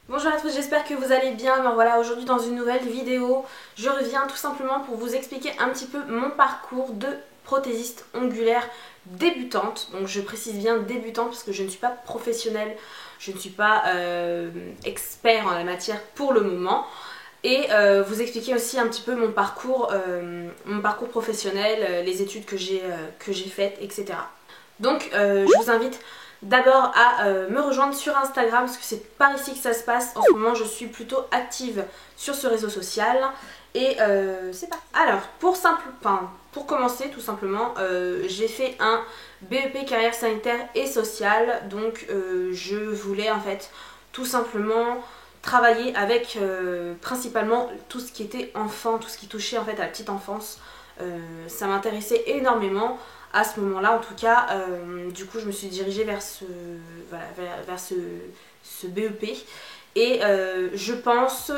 Bonjour à tous, j'espère que vous allez bien. Ben voilà, aujourd'hui dans une nouvelle vidéo, je reviens tout simplement pour vous expliquer un petit peu mon parcours de prothésiste ongulaire débutante. Donc je précise bien débutante parce que je ne suis pas professionnelle, je ne suis pas expert en la matière pour le moment. Et vous expliquer aussi un petit peu mon parcours professionnel, les études que j'ai faites, etc. Donc je vous invite d'abord à me rejoindre sur Instagram parce que c'est par ici que ça se passe. En ce moment je suis plutôt active sur ce réseau social et c'est parti. Alors pour commencer tout simplement, j'ai fait un BEP carrière sanitaire et sociale. Donc je voulais en fait tout simplement travailler avec principalement tout ce qui était enfant, tout ce qui touchait en fait à la petite enfance. Ça m'intéressait énormément à ce moment-là en tout cas. Du coup je me suis dirigée vers ce BEP et je pense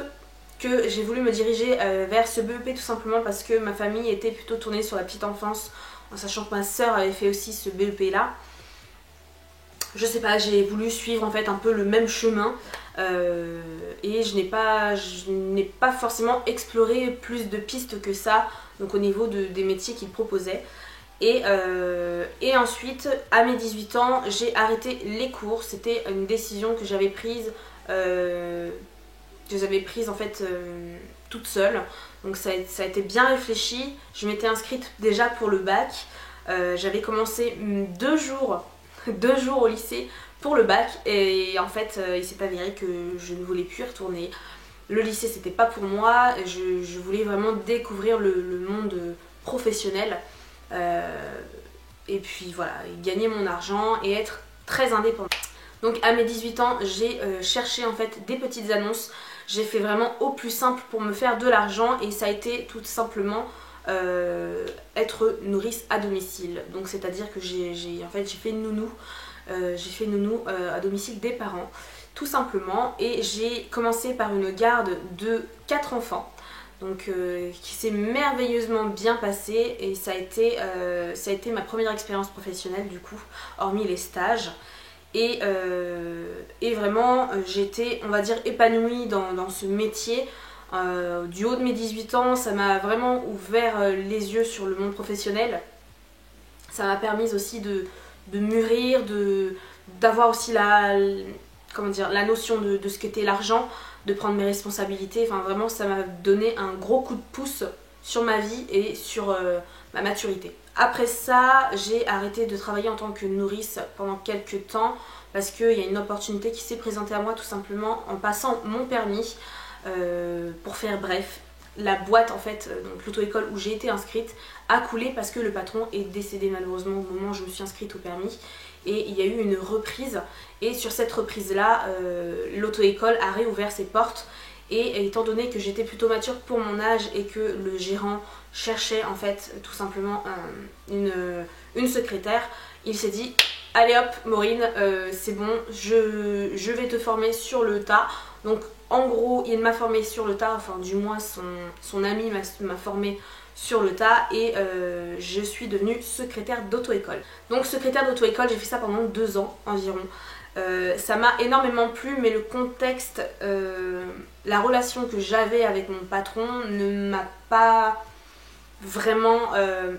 que j'ai voulu me diriger vers ce BEP tout simplement parce que ma famille était plutôt tournée sur la petite enfance, en sachant que ma soeur avait fait aussi ce BEP là. Je sais pas, j'ai voulu suivre en fait un peu le même chemin et je n'ai pas forcément exploré plus de pistes que ça, donc au niveau des métiers qu'ils proposaient. Et ensuite, à mes 18 ans, j'ai arrêté les cours. C'était une décision que j'avais prise en fait toute seule. Donc ça a été bien réfléchi. Je m'étais inscrite déjà pour le bac. J'avais commencé 2 jours au lycée pour le bac et en fait il s'est avéré que je ne voulais plus y retourner. Le lycée c'était pas pour moi, je voulais vraiment découvrir le monde professionnel et puis voilà, gagner mon argent et être très indépendante. Donc à mes 18 ans j'ai cherché en fait des petites annonces, j'ai fait vraiment au plus simple pour me faire de l'argent et ça a été tout simplement être nourrice à domicile. Donc c'est à dire que j'ai fait nounou, à domicile des parents tout simplement, et j'ai commencé par une garde de 4 enfants donc qui s'est merveilleusement bien passée et ça a été ma première expérience professionnelle du coup, hormis les stages. Et vraiment j'étais, on va dire, épanouie dans ce métier. Du haut de mes 18 ans, ça m'a vraiment ouvert les yeux sur le monde professionnel. Ça m'a permis aussi de mûrir, d'avoir aussi la notion de ce qu'était l'argent, de prendre mes responsabilités. Enfin vraiment ça m'a donné un gros coup de pouce sur ma vie et sur ma maturité. Après ça, j'ai arrêté de travailler en tant que nourrice pendant quelques temps parce qu'il y a une opportunité qui s'est présentée à moi tout simplement en passant mon permis. Pour faire bref, la boîte en fait, donc l'auto-école où j'ai été inscrite a coulé parce que le patron est décédé malheureusement au moment où je me suis inscrite au permis, et il y a eu une reprise et sur cette reprise là l'auto-école a réouvert ses portes et étant donné que j'étais plutôt mature pour mon âge et que le gérant cherchait en fait tout simplement une secrétaire, il s'est dit allez hop Maureen, c'est bon, je vais te former sur le tas. Donc en gros il m'a formée sur le tas, enfin du moins son ami m'a formée sur le tas et je suis devenue secrétaire d'auto-école. Donc secrétaire d'auto-école, j'ai fait ça pendant 2 ans environ. Ça m'a énormément plu, mais le contexte, la relation que j'avais avec mon patron ne m'a pas vraiment,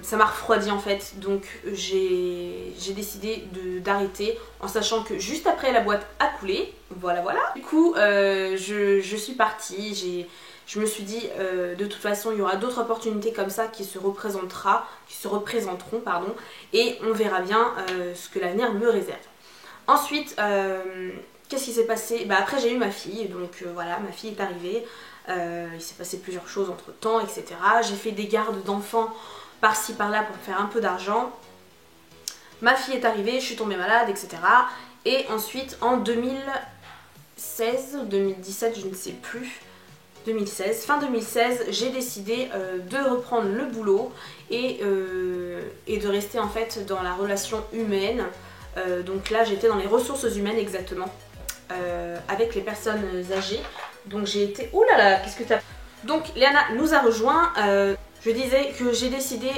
ça m'a refroidi en fait. Donc j'ai décidé d'arrêter en sachant que juste après la boîte a coulé. Voilà. Du coup je suis partie, je me suis dit de toute façon il y aura d'autres opportunités comme ça qui se représenteront et on verra bien ce que l'avenir me réserve. Ensuite qu'est-ce qui s'est passé? Après j'ai eu ma fille, donc voilà, ma fille est arrivée. Il s'est passé plusieurs choses entre temps, etc. J'ai fait des gardes d'enfants par-ci par-là pour faire un peu d'argent. Ma fille est arrivée, je suis tombée malade, etc. Et ensuite en 2016 ou 2017, je ne sais plus, 2016, fin 2016, j'ai décidé de reprendre le boulot et de rester en fait dans la relation humaine. Donc là j'étais dans les ressources humaines exactement, avec les personnes âgées. Donc j'ai été... Ouh là là, qu'est-ce que t'as... Donc Léana nous a rejoint Je disais que j'ai décidé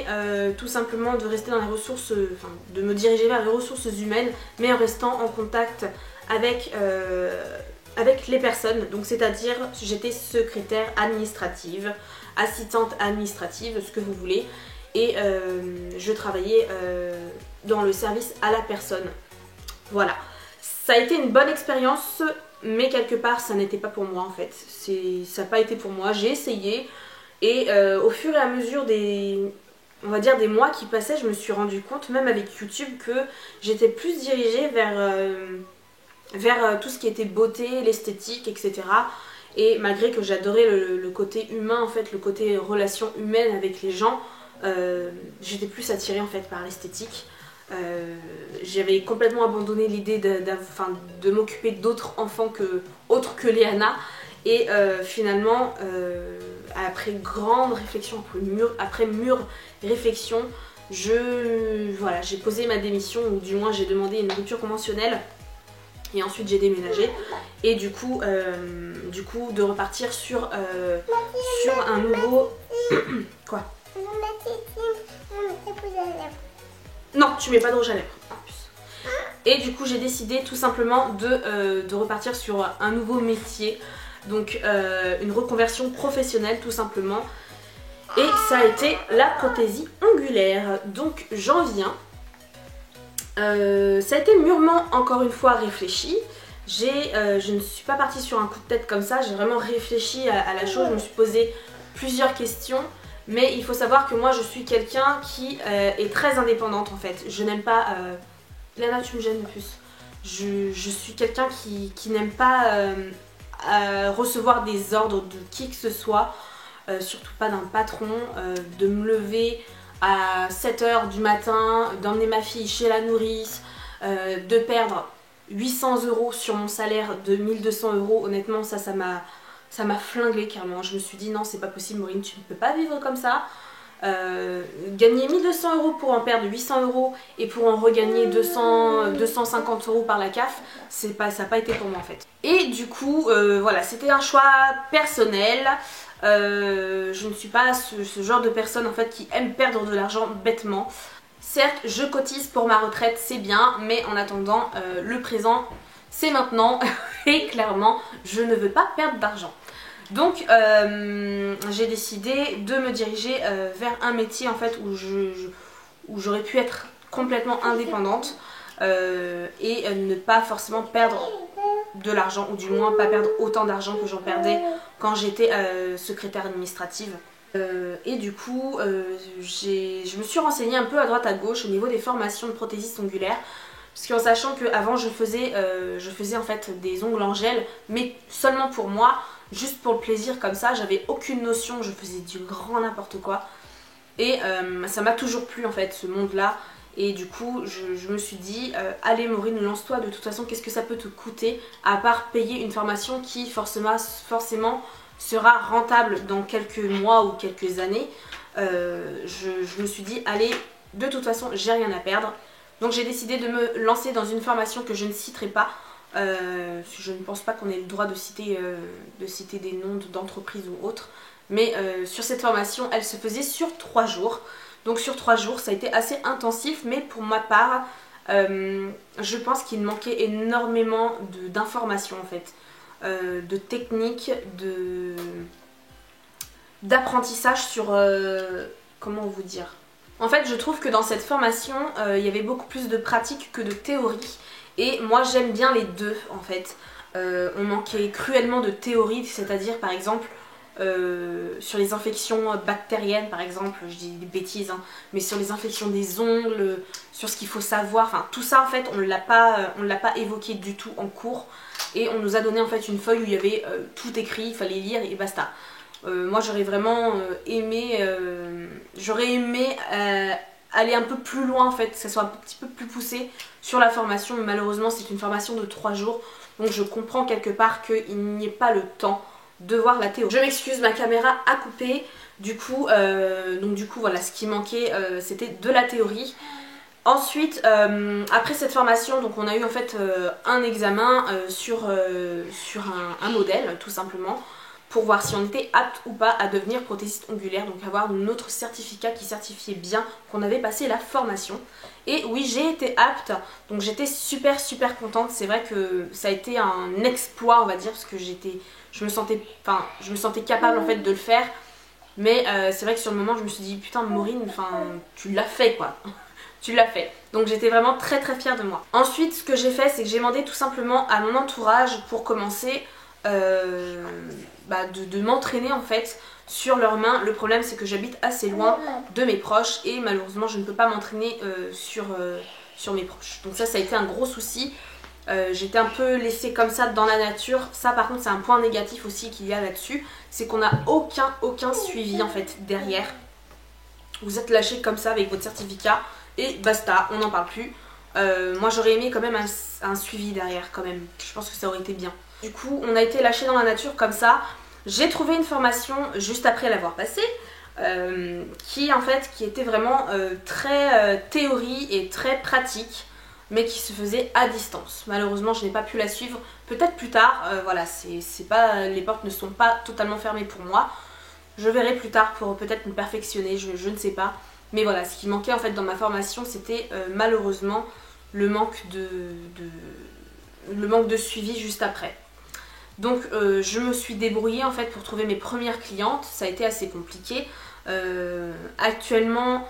tout simplement de rester dans les ressources, de me diriger vers les ressources humaines, mais en restant en contact avec, avec les personnes. Donc c'est-à-dire j'étais secrétaire administrative, assistante administrative, ce que vous voulez. Et je travaillais dans le service à la personne. Voilà. Ça a été une bonne expérience, mais quelque part ça n'était pas pour moi en fait. Ça n'a pas été pour moi, j'ai essayé. Et au fur et à mesure on va dire des mois qui passaient, je me suis rendu compte, même avec YouTube, que j'étais plus dirigée vers tout ce qui était beauté, l'esthétique, etc. Et malgré que j'adorais le côté humain, en fait, le côté relation humaine avec les gens, j'étais plus attirée en fait par l'esthétique. J'avais complètement abandonné l'idée de m'occuper d'autres enfants autres que Léana. Et finalement, après grande réflexion, après mûre réflexion, j'ai posé ma démission, ou du moins j'ai demandé une rupture conventionnelle. Et ensuite j'ai déménagé. Et du coup de repartir sur un nouveau... Quoi? Non, tu mets pas de rouge à lèvres. Et du coup j'ai décidé tout simplement de repartir sur un nouveau métier. Donc une reconversion professionnelle tout simplement. Et ça a été la prothésie ongulaire. Donc j'en viens. Ça a été mûrement encore une fois réfléchi. Je ne suis pas partie sur un coup de tête comme ça. J'ai vraiment réfléchi à la chose. Je me suis posé plusieurs questions. Mais il faut savoir que moi je suis quelqu'un qui est très indépendante en fait. Je n'aime pas... Léana, tu me gênes de plus. Je suis quelqu'un qui n'aime pas recevoir des ordres de qui que ce soit. Surtout pas d'un patron. De me lever à 7 h du matin, d'emmener ma fille chez la nourrice, de perdre 800 € sur mon salaire de 1200 €. Honnêtement ça m'a flingué carrément. Je me suis dit non, c'est pas possible Maureen, tu ne peux pas vivre comme ça. Gagner 1200 € pour en perdre 800 € et pour en regagner 250 € par la CAF, ça n'a pas été pour moi en fait. Et du coup voilà, c'était un choix personnel. Je ne suis pas ce genre de personne en fait qui aime perdre de l'argent bêtement. Certes je cotise pour ma retraite, c'est bien, mais en attendant le présent c'est maintenant. Et clairement je ne veux pas perdre d'argent. Donc j'ai décidé de me diriger vers un métier en fait où j'aurais pu être complètement indépendante et ne pas forcément perdre de l'argent, ou du moins pas perdre autant d'argent que j'en perdais quand j'étais secrétaire administrative. Et du coup je me suis renseignée un peu à droite à gauche au niveau des formations de prothésistes ongulaires. Parce qu'en sachant qu'avant je faisais en fait des ongles en gel, mais seulement pour moi, juste pour le plaisir comme ça, j'avais aucune notion, je faisais du grand n'importe quoi. Et ça m'a toujours plu en fait ce monde là. Et du coup je me suis dit allez Maureen, lance-toi, de toute façon qu'est-ce que ça peut te coûter à part payer une formation qui forcément sera rentable dans quelques mois ou quelques années. Je me suis dit allez, de toute façon j'ai rien à perdre. Donc j'ai décidé de me lancer dans une formation que je ne citerai pas. Je ne pense pas qu'on ait le droit de citer des noms d'entreprises ou autres. Mais sur cette formation, elle se faisait sur 3 jours. Donc sur 3 jours, ça a été assez intensif. Mais pour ma part, je pense qu'il manquait énormément d'informations en fait. De techniques, d'apprentissage sur... comment vous dire ? En fait je trouve que dans cette formation il y avait beaucoup plus de pratique que de théorie. Et moi j'aime bien les deux en fait. On manquait cruellement de théorie, c'est-à-dire par exemple sur les infections bactériennes par exemple, je dis des bêtises hein, mais sur les infections des ongles, sur ce qu'il faut savoir, enfin tout ça en fait on l'a pas évoqué du tout en cours. Et on nous a donné en fait une feuille où il y avait tout écrit, il fallait lire et basta. Moi j'aurais vraiment aimé, aller un peu plus loin en fait, que ça soit un petit peu plus poussé sur la formation, mais malheureusement c'est une formation de 3 jours, donc je comprends quelque part qu'il n'y ait pas le temps de voir la théorie. Je m'excuse, ma caméra a coupé, du coup voilà, ce qui manquait c'était de la théorie. Ensuite, après cette formation, donc on a eu en fait un examen sur un modèle tout simplement, pour voir si on était apte ou pas à devenir prothésiste ongulaire, donc avoir notre certificat qui certifiait bien qu'on avait passé la formation. Et oui, j'ai été apte, donc j'étais super contente. C'est vrai que ça a été un exploit, on va dire, parce que je me sentais capable en fait de le faire. Mais c'est vrai que sur le moment je me suis dit putain Maureen, tu l'as fait quoi. Tu l'as fait. Donc j'étais vraiment très fière de moi. Ensuite ce que j'ai fait, c'est que j'ai demandé tout simplement à mon entourage pour commencer de m'entraîner en fait sur leurs mains. Le problème c'est que j'habite assez loin de mes proches et malheureusement je ne peux pas m'entraîner sur mes proches. Donc ça a été un gros souci. J'étais un peu laissée comme ça dans la nature. Ça par contre c'est un point négatif aussi qu'il y a là-dessus, c'est qu'on n'a aucun suivi en fait derrière. Vous êtes lâché comme ça avec votre certificat et basta, on n'en parle plus. Moi j'aurais aimé quand même un suivi derrière quand même, je pense que ça aurait été bien. Du coup on a été lâché dans la nature comme ça. J'ai trouvé une formation juste après l'avoir passée qui était vraiment très théorie et très pratique, mais qui se faisait à distance. Malheureusement je n'ai pas pu la suivre, peut-être plus tard, voilà, les portes ne sont pas totalement fermées pour moi. Je verrai plus tard pour peut-être me perfectionner, je ne sais pas. Mais voilà, ce qui manquait en fait dans ma formation, c'était malheureusement le manque de suivi juste après. Donc je me suis débrouillée en fait pour trouver mes premières clientes, ça a été assez compliqué. Actuellement,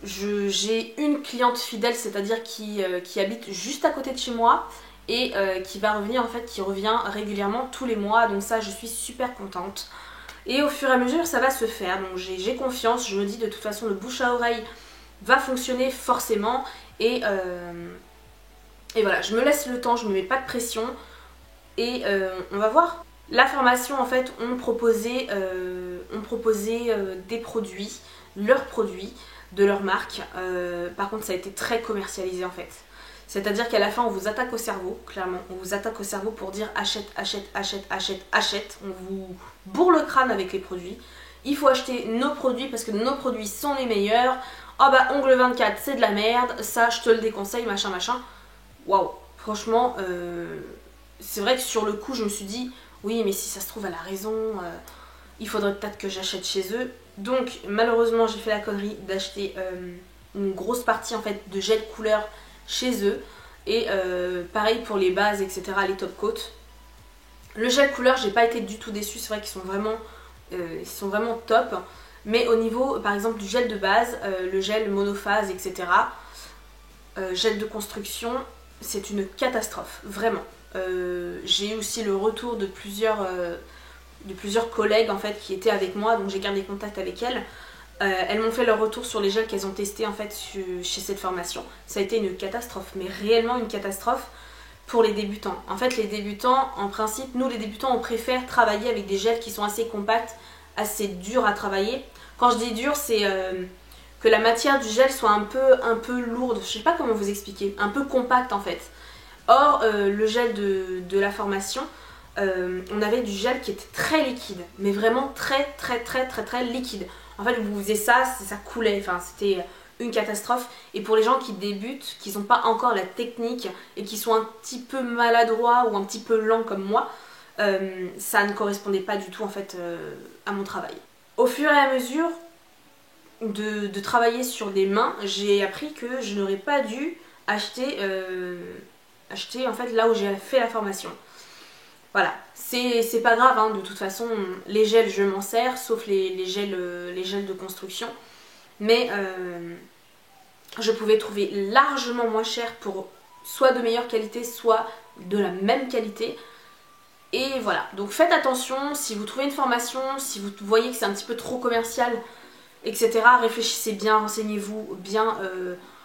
j'ai une cliente fidèle, c'est-à-dire qui habite juste à côté de chez moi et qui revient régulièrement tous les mois, donc ça je suis super contente. Et au fur et à mesure ça va se faire, donc j'ai confiance, je me dis de toute façon le bouche à oreille va fonctionner forcément et voilà, je me laisse le temps, je me mets pas de pression et on va voir. La formation en fait on proposait des produits, leurs produits de leur marque. Par contre ça a été très commercialisé en fait. C'est-à-dire qu'à la fin on vous attaque au cerveau, clairement. On vous attaque au cerveau pour dire achète. On vous bourre le crâne avec les produits. Il faut acheter nos produits parce que nos produits sont les meilleurs. Oh bah Ongle 24 c'est de la merde, ça je te le déconseille, machin. Waouh, franchement c'est vrai que sur le coup je me suis dit oui mais si ça se trouve elle a raison, il faudrait peut-être que j'achète chez eux. Donc malheureusement j'ai fait la connerie d'acheter une grosse partie en fait de gel couleur chez eux et pareil pour les bases etc, les top coats. Le gel couleur j'ai pas été du tout déçue, c'est vrai qu'ils sont vraiment top, mais au niveau par exemple du gel de base, le gel monophase etc, gel de construction, c'est une catastrophe vraiment. J'ai eu aussi le retour de plusieurs collègues en fait qui étaient avec moi, donc j'ai gardé contact avec elles. Elles m'ont fait leur retour sur les gels qu'elles ont testés en fait chez cette formation. Ça a été une catastrophe, mais réellement une catastrophe pour les débutants. En fait les débutants, en principe, nous les débutants on préfère travailler avec des gels qui sont assez compacts, assez durs à travailler. Quand je dis dur, c'est que la matière du gel soit un peu lourde, je sais pas comment vous expliquer, un peu compacte en fait. Or le gel de la formation, on avait du gel qui était très liquide, mais vraiment très liquide. En fait vous faisiez ça coulait, enfin c'était une catastrophe. Et pour les gens qui débutent, qui n'ont pas encore la technique et qui sont un petit peu maladroits ou un petit peu lents comme moi, ça ne correspondait pas du tout en fait à mon travail. Au fur et à mesure de travailler sur des mains, j'ai appris que je n'aurais pas dû acheter en fait là où j'ai fait la formation. Voilà, c'est pas grave hein, de toute façon les gels je m'en sers, sauf les gels de construction, mais je pouvais trouver largement moins cher pour soit de meilleure qualité, soit de la même qualité. Et voilà, donc faites attention, si vous trouvez une formation, si vous voyez que c'est un petit peu trop commercial, etc., réfléchissez bien, renseignez-vous bien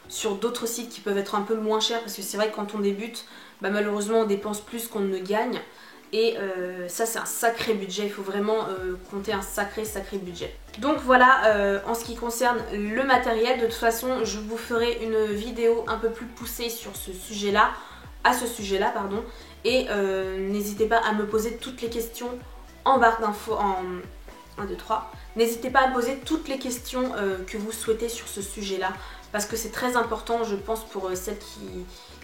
sur d'autres sites qui peuvent être un peu moins chers, parce que c'est vrai que quand on débute, bah, malheureusement on dépense plus qu'on ne gagne. Et ça c'est un sacré budget, il faut vraiment compter un sacré budget. Donc voilà en ce qui concerne le matériel. De toute façon je vous ferai une vidéo un peu plus poussée sur ce sujet-là, pardon. Et n'hésitez pas à me poser toutes les questions en barre d'infos, en 1, 2, 3. N'hésitez pas à me poser toutes les questions que vous souhaitez sur ce sujet-là, parce que c'est très important je pense pour celles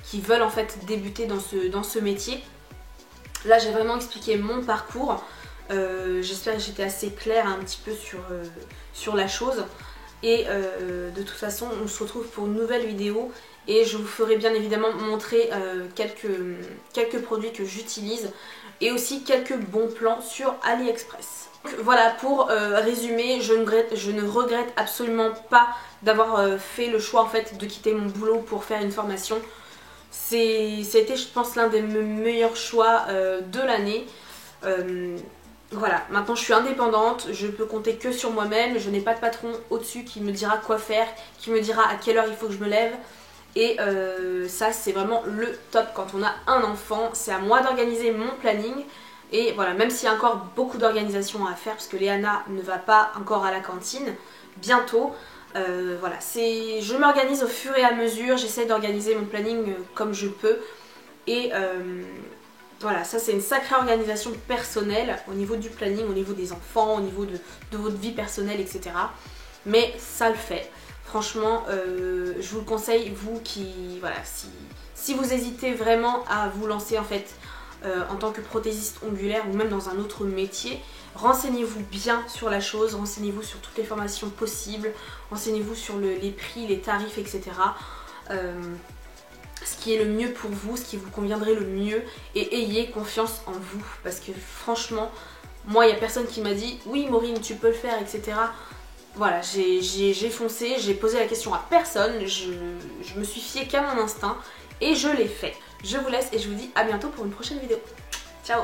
qui veulent en fait débuter dans ce métier. Là j'ai vraiment expliqué mon parcours J'espère que j'étais assez claire un petit peu sur la chose. Et de toute façon on se retrouve pour une nouvelle vidéo et je vous ferai bien évidemment montrer quelques produits que j'utilise et aussi quelques bons plans sur AliExpress. Donc, voilà, pour résumer, je ne regrette absolument pas d'avoir fait le choix en fait de quitter mon boulot pour faire une formation. C'était je pense l'un des meilleurs choix de l'année. Voilà, maintenant je suis indépendante, je peux compter que sur moi-même, je n'ai pas de patron au-dessus qui me dira quoi faire, qui me dira à quelle heure il faut que je me lève. Et ça c'est vraiment le top quand on a un enfant, c'est à moi d'organiser mon planning. Et voilà, même s'il y a encore beaucoup d'organisation à faire parce que Léana ne va pas encore à la cantine, bientôt. Voilà, je m'organise au fur et à mesure, j'essaie d'organiser mon planning comme je peux. Et voilà, ça c'est une sacrée organisation personnelle au niveau du planning, au niveau des enfants, au niveau de votre vie personnelle, etc. Mais ça le fait. Franchement, je vous le conseille, vous qui, voilà, si vous hésitez vraiment à vous lancer en fait en tant que prothésiste ongulaire ou même dans un autre métier, renseignez-vous bien sur la chose, renseignez-vous sur toutes les formations possibles, renseignez-vous sur les prix, les tarifs, etc. Ce qui est le mieux pour vous, ce qui vous conviendrait le mieux, et ayez confiance en vous parce que franchement, moi il n'y a personne qui m'a dit oui Maureen tu peux le faire, etc. Voilà, j'ai foncé, j'ai posé la question à personne, je me suis fiée qu'à mon instinct et je l'ai fait. Je vous laisse et je vous dis à bientôt pour une prochaine vidéo. Ciao!